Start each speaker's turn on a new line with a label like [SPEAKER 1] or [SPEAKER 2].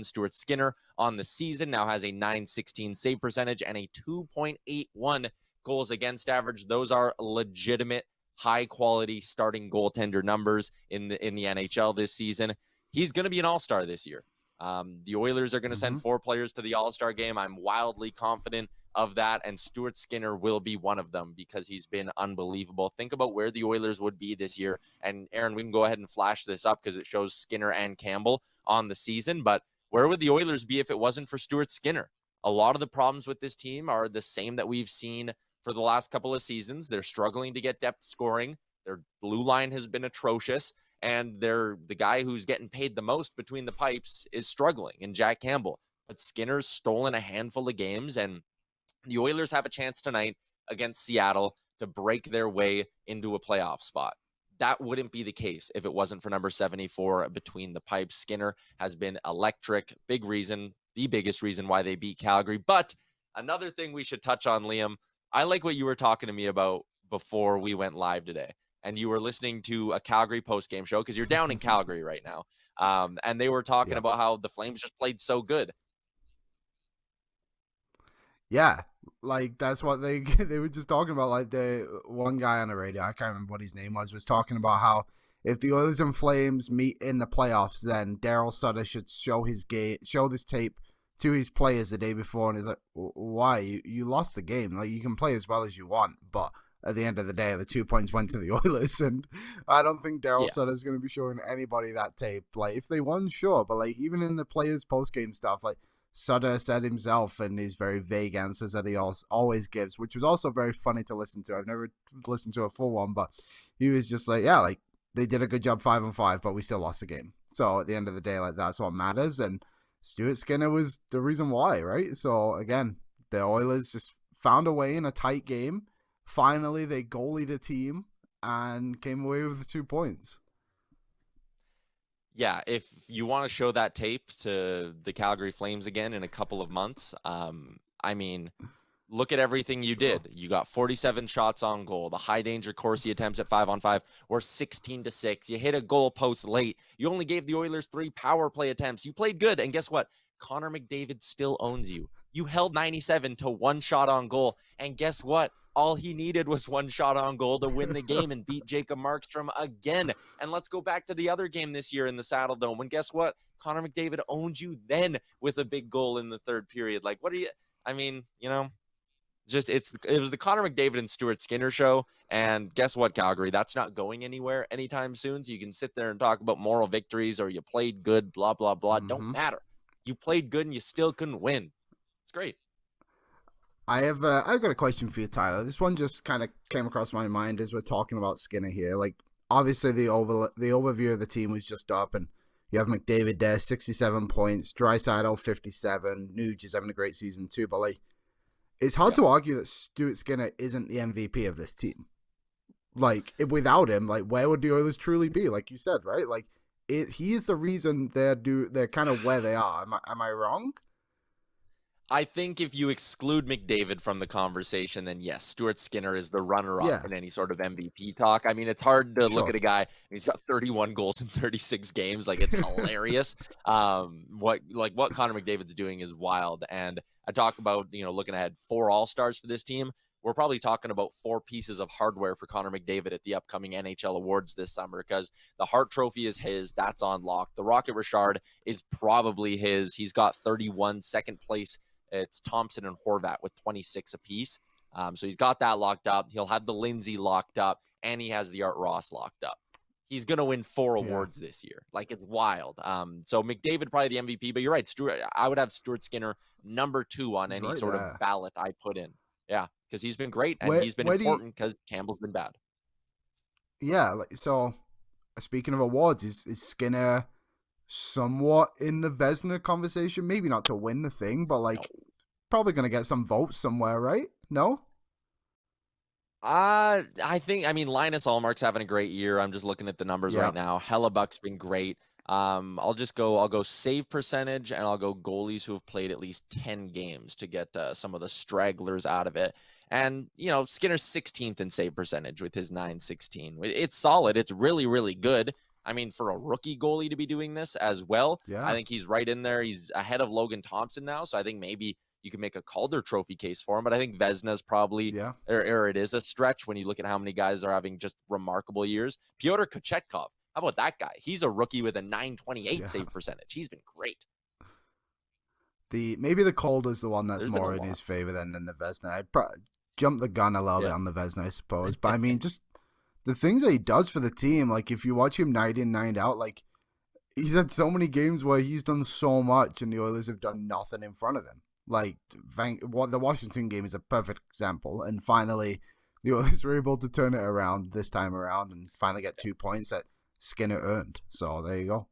[SPEAKER 1] Stuart Skinner on the season now has a .916 save percentage and a 2.81 goals against average. Those are legitimate, high-quality starting goaltender numbers in the NHL this season. He's going to be an all-star this year. The Oilers are going to send 4 players to the all-star game. I'm wildly confident of that, and Stuart Skinner will be one of them because he's been unbelievable. Think about where the Oilers would be this year. And Aaron, we can go ahead and flash this up because it shows Skinner and Campbell on the season, but where would the Oilers be if it wasn't for Stuart Skinner? A lot of the problems with this team are the same that we've seen for the last couple of seasons. They're struggling to get depth scoring. Their blue line has been atrocious, and the guy who's getting paid the most between the pipes is struggling in Jack Campbell. But Skinner's stolen a handful of games, and the Oilers have a chance tonight against Seattle to break their way into a playoff spot. That wouldn't be the case if it wasn't for number 74 between the pipes. Skinner has been electric. Big reason, the biggest reason why they beat Calgary. But another thing we should touch on, Liam, I like what you were talking to me about before we went live today. And you were listening to a Calgary postgame show because you're down in Calgary right now. And they were talking about how the Flames just played so good.
[SPEAKER 2] Yeah, like that's what they were just talking about. Like the one guy on the radio, I can't remember what his name was talking about how if the Oilers and Flames meet in the playoffs, then Daryl Sutter should show this tape to his players the day before. And he's like, why? You lost the game. Like you can play as well as you want, but at the end of the day, the 2 points went to the Oilers, and I don't think Daryl Sutter is going to be showing anybody that tape. Like if they won, sure, but like even in the players post game stuff, like Sutter said himself in his very vague answers that he always gives, which was also very funny to listen to. I've never listened to a full one, but he was just like, yeah, like they did a good job 5-5, but we still lost the game. So at the end of the day, like that's what matters. And Stuart Skinner was the reason why, right? So again, the Oilers just found a way in a tight game. Finally, they goalied a team and came away with the 2 points.
[SPEAKER 1] Yeah, if you want to show that tape to the Calgary Flames again in a couple of months, I mean, look at everything you did. You got 47 shots on goal. The high danger Corsi attempts at 5-on-5 were 16-6. You hit a goal post late. You only gave the Oilers 3 power play attempts. You played good. And guess what? Connor McDavid still owns you. You held 97 to 1 shot on goal. And guess what? All he needed was 1 shot on goal to win the game and beat Jacob Markstrom again. And let's go back to the other game this year in the Saddle Dome. And guess what? Connor McDavid owned you then with a big goal in the third period. Like, what are you? I mean, you know, it was the Connor McDavid and Stuart Skinner show. And guess what, Calgary? That's not going anywhere anytime soon. So you can sit there and talk about moral victories or you played good, blah, blah, blah. Don't matter. You played good and you still couldn't win. It's great.
[SPEAKER 2] I've got a question for you, Tyler. This one just kind of came across my mind as we're talking about Skinner here. Like, obviously the overview of the team was just up, and you have McDavid there, 67 points, Draisaitl 57, Nuge is having a great season too. But like, it's hard to argue that Stuart Skinner isn't the MVP of this team. Like, without him, like, where would the Oilers truly be? Like you said, right? Like, he is the reason they're kind of where they are. Am I wrong?
[SPEAKER 1] I think if you exclude McDavid from the conversation, then yes, Stuart Skinner is the runner-up in any sort of MVP talk. I mean, it's hard to look at a guy. He's got 31 goals in 36 games. Like, it's hilarious. What Connor McDavid's doing is wild. And I talk about, looking ahead, 4 All-Stars for this team. We're probably talking about 4 pieces of hardware for Connor McDavid at the upcoming NHL awards this summer, because the Hart Trophy is his. That's on lock. The Rocket Richard is probably his. He's got 31. Second place, it's Thompson and Horvat with 26 apiece. So he's got that locked up. He'll have the Lindsay locked up, and he has the Art Ross locked up. He's going to win 4 awards this year. Like, it's wild. So McDavid probably the MVP, but you're right, Stuart. I would have Stuart Skinner number 2 on any sort of ballot I put in. Yeah, because he's been great, and he's been important because Campbell's been bad.
[SPEAKER 2] Yeah, so speaking of awards, is Skinner somewhat in the Vezina conversation? Maybe not to win the thing, but like probably going to get some votes somewhere, right? No?
[SPEAKER 1] I mean, Linus Allmark's having a great year. I'm just looking at the numbers right now. Hellebuck's been great. I'll go save percentage, and I'll go goalies who have played at least 10 games to get some of the stragglers out of it. And, Skinner's 16th in save percentage with his .916. It's solid. It's really, really good. I mean, for a rookie goalie to be doing this as well, I
[SPEAKER 2] Yeah.
[SPEAKER 1] think he's right in there. He's ahead of Logan Thompson now, so I think maybe you can make a Calder Trophy case for him. But I think Vesna's probably,
[SPEAKER 2] Yeah.
[SPEAKER 1] or it is a stretch when you look at how many guys are having just remarkable years. Pyotr Kochetkov, how about that guy? He's a rookie with a 928
[SPEAKER 2] Yeah.
[SPEAKER 1] save percentage. He's been great.
[SPEAKER 2] Maybe the Calder's the one that's
[SPEAKER 1] There's been a
[SPEAKER 2] more in
[SPEAKER 1] lot.
[SPEAKER 2] his favor than the Vesna. I'd jump the gun a little bit on the Vesna, I suppose. But I mean, just the things that he does for the team, like if you watch him night in, night out, like he's had so many games where he's done so much and the Oilers have done nothing in front of him. Like the Washington game is a perfect example. And finally, the Oilers were able to turn it around this time around and finally get 2 points that Skinner earned. So there you go.